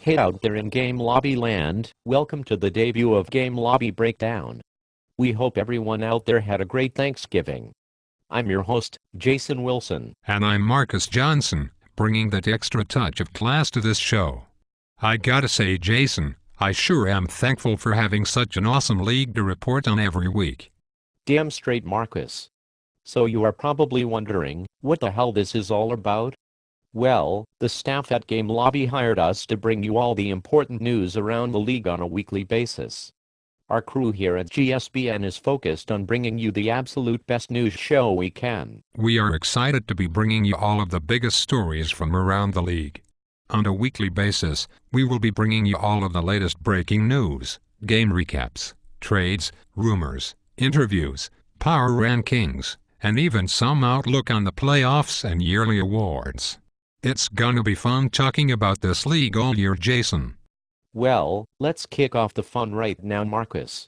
Hey out there in Game Lobby land, welcome to the debut of Game Lobby Breakdown. We hope everyone out there had a great Thanksgiving. I'm your host, Jason Wilson. And I'm Marcus Johnson, bringing that extra touch of class to this show. I gotta say, Jason, I sure am thankful for having such an awesome league to report on every week. Damn straight, Marcus. So you are probably wondering, what the hell this is all about? Well, the staff at Game Lobby hired us to bring you all the important news around the league on a weekly basis. Our crew here at GSBN is focused on bringing you the absolute best news show we can. We are excited to be bringing you all of the biggest stories from around the league. On a weekly basis, we will be bringing you all of the latest breaking news, game recaps, trades, rumors, interviews, power rankings, and even some outlook on the playoffs and yearly awards. It's gonna be fun talking about this league all year, Jason. Well, let's kick off the fun right now, Marcus.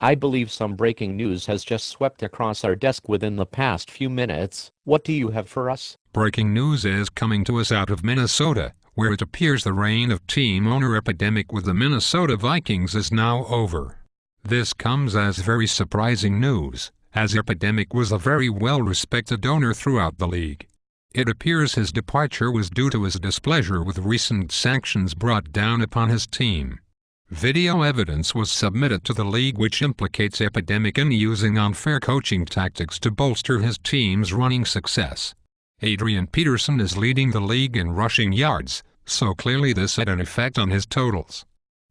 I believe some breaking news has just swept across our desk within the past few minutes. What do you have for us? Breaking news is coming to us out of Minnesota, where it appears the reign of team owner epidemic with the Minnesota Vikings is now over. This comes as very surprising news, as Epidemic was a very well-respected owner throughout the league. It appears his departure was due to his displeasure with recent sanctions brought down upon his team. Video evidence was submitted to the league which implicates Epidemic in using unfair coaching tactics to bolster his team's running success. Adrian Peterson is leading the league in rushing yards, so clearly this had an effect on his totals.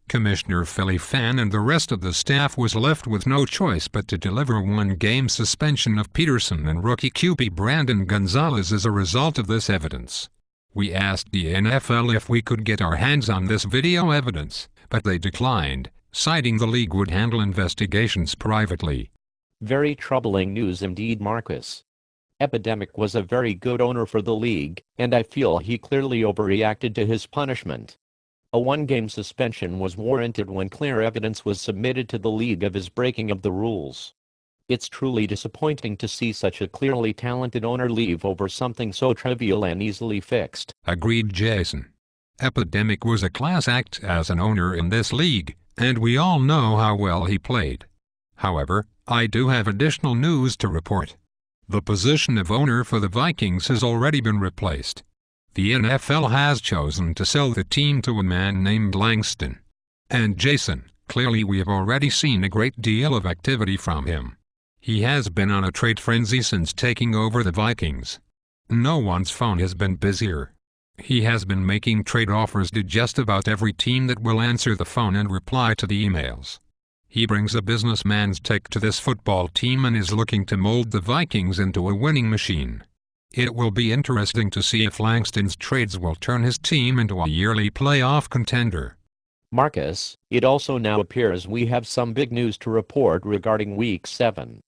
Commissioner Philly Fan and the rest of the staff was left with no choice but to deliver one-game suspension of Peterson and rookie QB Brandon Gonzalez as a result of this evidence. We asked the NFL if we could get our hands on this video evidence, but they declined, citing the league would handle investigations privately. Very troubling news indeed, Marcus. Epidemic was a very good owner for the league, and I feel he clearly overreacted to his punishment. A one-game suspension was warranted when clear evidence was submitted to the league of his breaking of the rules. It's truly disappointing to see such a clearly talented owner leave over something so trivial and easily fixed. Agreed, Jason. Epidemic was a class act as an owner in this league, and we all know how well he played. However, I do have additional news to report. The position of owner for the Vikings has already been replaced. The NFL has chosen to sell the team to a man named Langston. And Jason, clearly we have already seen a great deal of activity from him. He has been on a trade frenzy since taking over the Vikings. No one's phone has been busier. He has been making trade offers to just about every team that will answer the phone and reply to the emails. He brings a businessman's take to this football team and is looking to mold the Vikings into a winning machine. It will be interesting to see if Langston's trades will turn his team into a yearly playoff contender. Marcus, it also now appears we have some big news to report regarding Week 7.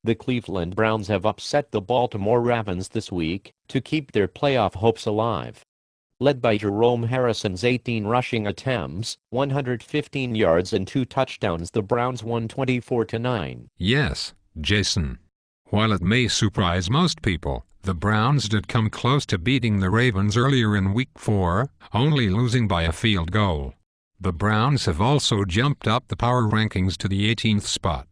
The Cleveland Browns have upset the Baltimore Ravens this week to keep their playoff hopes alive. Led by Jerome Harrison's 18 rushing attempts, 115 yards and 2 touchdowns, the Browns won 24-9. Yes, Jason. While it may surprise most people, the Browns did come close to beating the Ravens earlier in Week 4, only losing by a field goal. The Browns have also jumped up the power rankings to the 18th spot.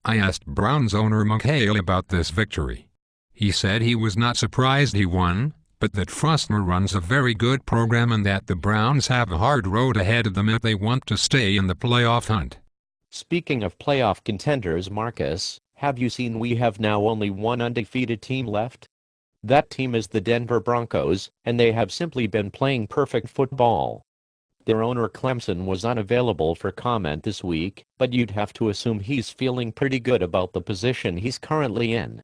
I asked Browns owner Mike Hale about this victory. He said he was not surprised he won, but that Frostmer runs a very good program and that the Browns have a hard road ahead of them if they want to stay in the playoff hunt. Speaking of playoff contenders, Marcus, have you seen we have now only one undefeated team left? That team is the Denver Broncos, and they have simply been playing perfect football. Their owner Clemson was unavailable for comment this week, but you'd have to assume he's feeling pretty good about the position he's currently in.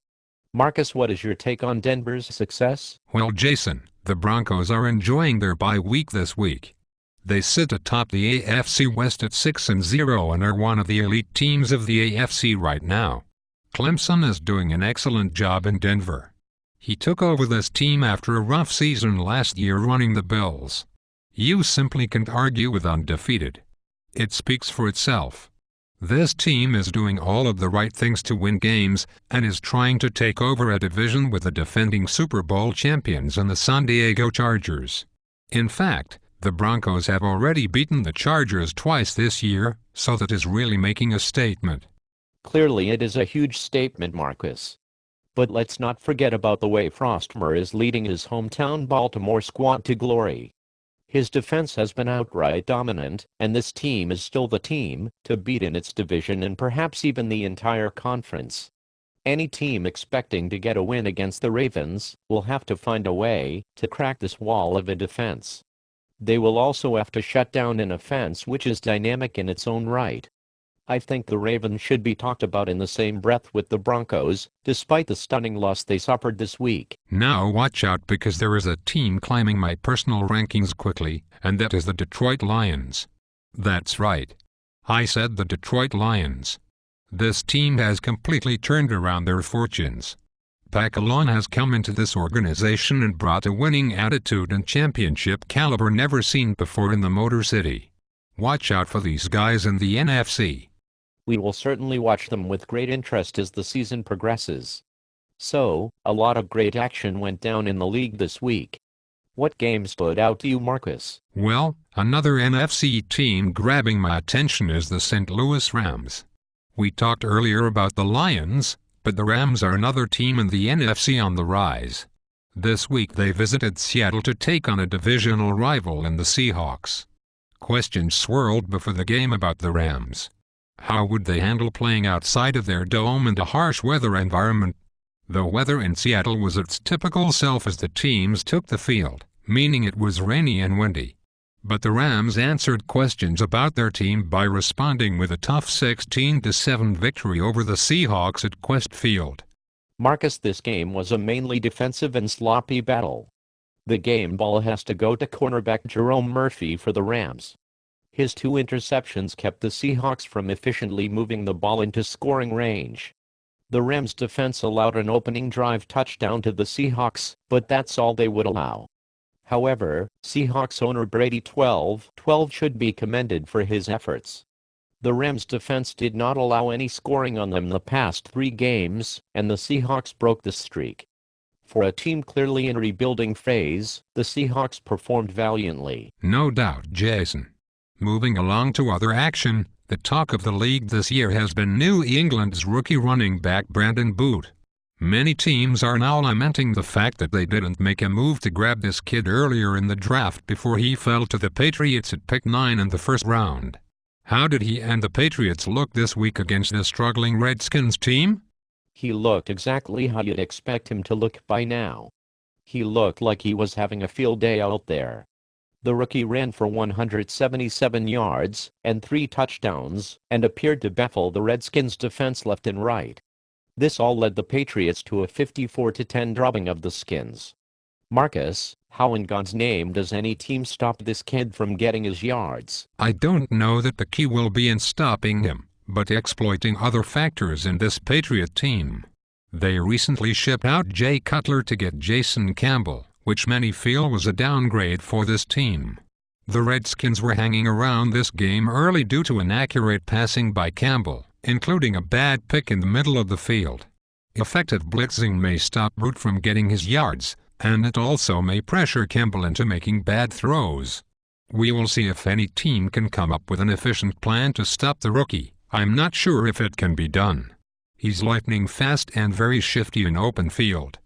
Marcus, what is your take on Denver's success? Well, Jason, the Broncos are enjoying their bye week this week. They sit atop the AFC West at 6-0 and are one of the elite teams of the AFC right now. Clemson is doing an excellent job in Denver. He took over this team after a rough season last year running the Bills. You simply can't argue with undefeated. It speaks for itself. This team is doing all of the right things to win games and is trying to take over a division with the defending Super Bowl champions and the San Diego Chargers. In fact, The Broncos have already beaten the Chargers twice this year, so that is really making a statement. Clearly it is a huge statement, Marcus. But let's not forget about the way Frostmer is leading his hometown Baltimore squad to glory. His defense has been outright dominant, and this team is still the team to beat in its division and perhaps even the entire conference. Any team expecting to get a win against the Ravens will have to find a way to crack this wall of a defense. They will also have to shut down an offense which is dynamic in its own right. I think the Ravens should be talked about in the same breath with the Broncos, despite the stunning loss they suffered this week. Now watch out, because there is a team climbing my personal rankings quickly, and that is the Detroit Lions. That's right. I said the Detroit Lions. This team has completely turned around their fortunes. Pat Alon has come into this organization and brought a winning attitude and championship caliber never seen before in the Motor City. Watch out for these guys in the NFC. We will certainly watch them with great interest as the season progresses. So, a lot of great action went down in the league this week. What game stood out to you, Marcus? Well, another NFC team grabbing my attention is the St. Louis Rams. We talked earlier about the Lions, but the Rams are another team in the NFC on the rise. This week they visited Seattle to take on a divisional rival in the Seahawks. Questions swirled before the game about the Rams. How would they handle playing outside of their dome in a harsh weather environment? The weather in Seattle was its typical self as the teams took the field, meaning it was rainy and windy. But the Rams answered questions about their team by responding with a tough 16-7 victory over the Seahawks at Quest Field. Marcus, this game was a mainly defensive and sloppy battle. The game ball has to go to cornerback Jerome Murphy for the Rams. His 2 interceptions kept the Seahawks from efficiently moving the ball into scoring range. The Rams' defense allowed an opening drive touchdown to the Seahawks, but that's all they would allow. However, Seahawks owner Brady 12 should be commended for his efforts. The Rams' defense did not allow any scoring on them the past 3 games, and the Seahawks broke the streak. For a team clearly in rebuilding phase, the Seahawks performed valiantly. No doubt, Jason. Moving along to other action, the talk of the league this year has been New England's rookie running back Brandon Boot. Many teams are now lamenting the fact that they didn't make a move to grab this kid earlier in the draft before he fell to the Patriots at pick 9 in the first round. How did he and the Patriots look this week against the struggling Redskins team? He looked exactly how you'd expect him to look by now. He looked like he was having a field day out there. The rookie ran for 177 yards and 3 touchdowns and appeared to baffle the Redskins' defense left and right. This all led the Patriots to a 54-10 drubbing of the Skins. Marcus, how in God's name does any team stop this kid from getting his yards? I don't know that the key will be in stopping him, but exploiting other factors in this Patriot team. They recently shipped out Jay Cutler to get Jason Campbell, which many feel was a downgrade for this team. The Redskins were hanging around this game early due to inaccurate passing by Campbell, including a bad pick in the middle of the field. Effective blitzing may stop Boot from getting his yards, and it also may pressure Campbell into making bad throws. We will see if any team can come up with an efficient plan to stop the rookie. I'm not sure if it can be done. He's lightning fast and very shifty in open field.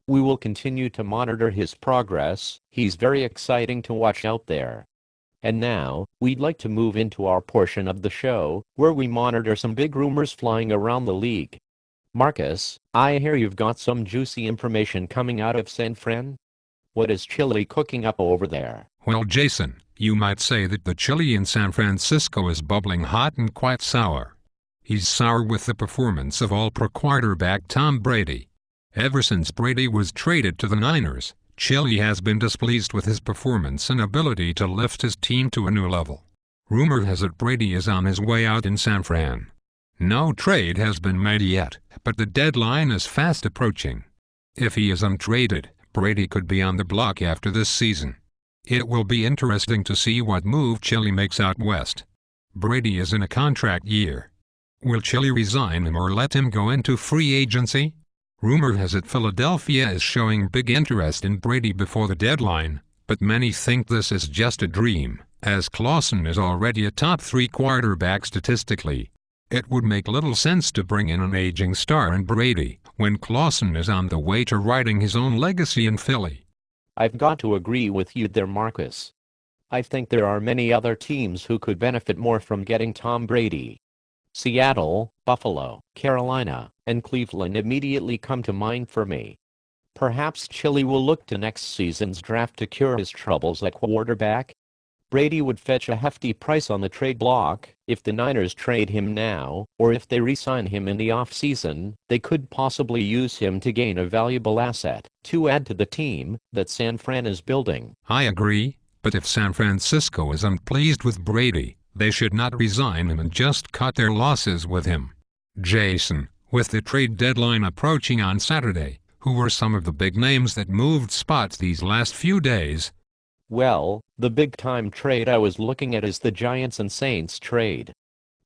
We will continue to monitor his progress. He's very exciting to watch out there. And now, we'd like to move into our portion of the show, where we monitor some big rumors flying around the league. Marcus, I hear you've got some juicy information coming out of San Fran? What is chili cooking up over there? Well, Jason, you might say that the chili in San Francisco is bubbling hot and quite sour. He's sour with the performance of all-pro quarterback Tom Brady. Ever since Brady was traded to the Niners, Chili has been displeased with his performance and ability to lift his team to a new level. Rumor has it Brady is on his way out in San Fran. No trade has been made yet, but the deadline is fast approaching. If he is untraded, Brady could be on the block after this season. It will be interesting to see what move Chili makes out west. Brady is in a contract year. Will Chili resign him or let him go into free agency? Rumor has it Philadelphia is showing big interest in Brady before the deadline, But many think this is just a dream, as Clausen is already a top 3 quarterback statistically. It would make little sense to bring in an aging star in Brady, when Clausen is on the way to writing his own legacy in Philly. I've got to agree with you there, Marcus. I think there are many other teams who could benefit more from getting Tom Brady. Seattle, Buffalo, Carolina, and Cleveland immediately come to mind for me. Perhaps Chile will look to next season's draft to cure his troubles at quarterback. Brady would fetch a hefty price on the trade block. If the Niners trade him now, or if they re-sign him in the offseason, they could possibly use him to gain a valuable asset to add to the team that San Fran is building. I agree, but if San Francisco is unpleased with Brady, they should not resign him and just cut their losses with him. Jason, with the trade deadline approaching on Saturday, who were some of the big names that moved spots these last few days? Well, the big-time trade I was looking at is the Giants and Saints trade.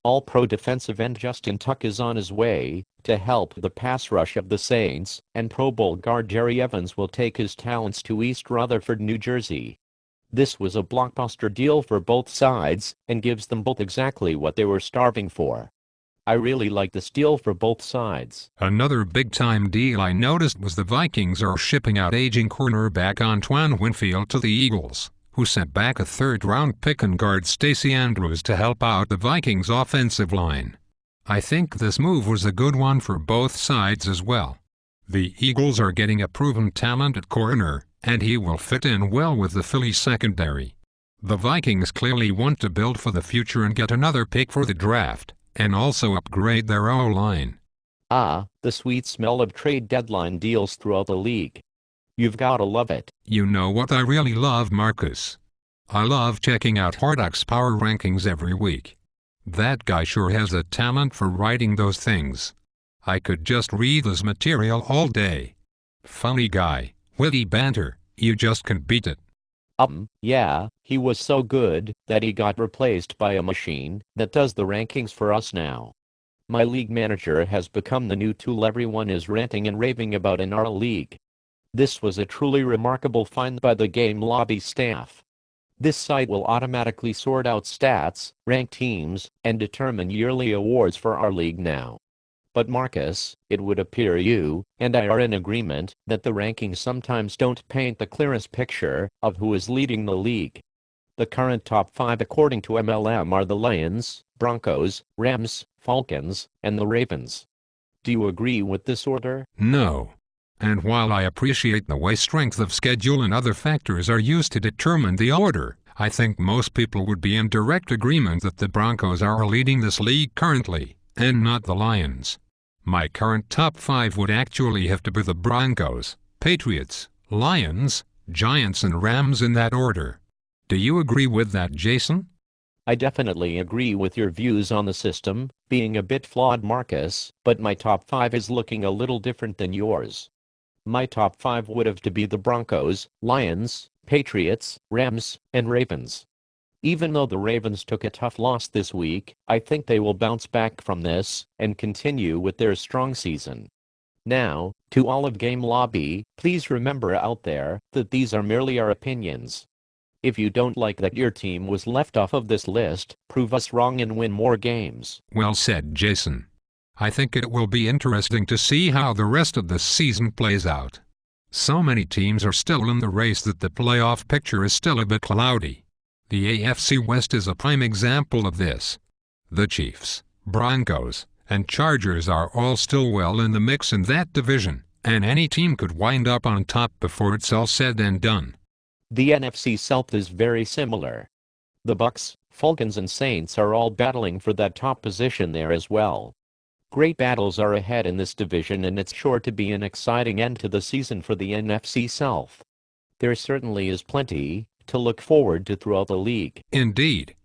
All-pro defensive end Justin Tuck is on his way to help the pass rush of the Saints, and Pro Bowl guard Jerry Evans will take his talents to East Rutherford, New Jersey. This was a blockbuster deal for both sides and gives them both exactly what they were starving for. I really like this deal for both sides. Another big-time deal I noticed was the Vikings are shipping out aging cornerback Antoine Winfield to the Eagles, who sent back a third-round pick and guard Stacey Andrews to help out the Vikings' offensive line. I think this move was a good one for both sides as well. The Eagles are getting a proven talent at corner, and he will fit in well with the Philly secondary. The Vikings clearly want to build for the future and get another pick for the draft, and also upgrade their O-line. Ah, the sweet smell of trade deadline deals throughout the league. You've gotta love it. You know what I really love, Marcus? I love checking out Hardak's power rankings every week. That guy sure has a talent for writing those things. I could just read his material all day. Funny guy, witty banter, you just can't beat it. Yeah, he was so good that he got replaced by a machine that does the rankings for us now. My league manager has become the new tool everyone is ranting and raving about in our league. This was a truly remarkable find by the GameLobby staff. This site will automatically sort out stats, rank teams, and determine yearly awards for our league now. But Marcus, it would appear you and I are in agreement that the rankings sometimes don't paint the clearest picture of who is leading the league. The current top 5 according to MLM are the Lions, Broncos, Rams, Falcons, and the Ravens. Do you agree with this order? No. And while I appreciate the way strength of schedule and other factors are used to determine the order, I think most people would be in direct agreement that the Broncos are leading this league currently, and not the Lions. My current top 5 would actually have to be the Broncos, Patriots, Lions, Giants and Rams in that order. Do you agree with that, Jason? I definitely agree with your views on the system being a bit flawed, Marcus, but my top 5 is looking a little different than yours. My top 5 would have to be the Broncos, Lions, Patriots, Rams, and Ravens. Even though the Ravens took a tough loss this week, I think they will bounce back from this and continue with their strong season. Now, to all of GameLobby, please remember out there that these are merely our opinions. If you don't like that your team was left off of this list, prove us wrong and win more games. Well said, Jason. I think it will be interesting to see how the rest of the season plays out. So many teams are still in the race that the playoff picture is still a bit cloudy. The AFC West is a prime example of this. The Chiefs, Broncos, and Chargers are all still well in the mix in that division, and any team could wind up on top before it's all said and done. The NFC South is very similar. The Bucs, Falcons and Saints are all battling for that top position there as well. Great battles are ahead in this division and it's sure to be an exciting end to the season for the NFC South. There certainly is plenty to look forward to throughout the league. Indeed.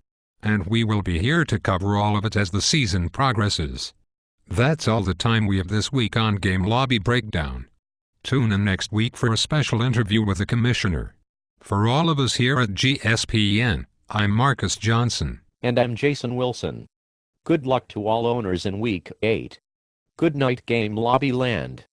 And we will be here to cover all of it as the season progresses. That's all the time we have this week on GameLobby Breakdown. Tune in next week for a special interview with the commissioner. For all of us here at GSPN, I'm Marcus Johnson. And I'm Jason Wilson. Good luck to all owners in Week 8. Good night, GameLobby Land.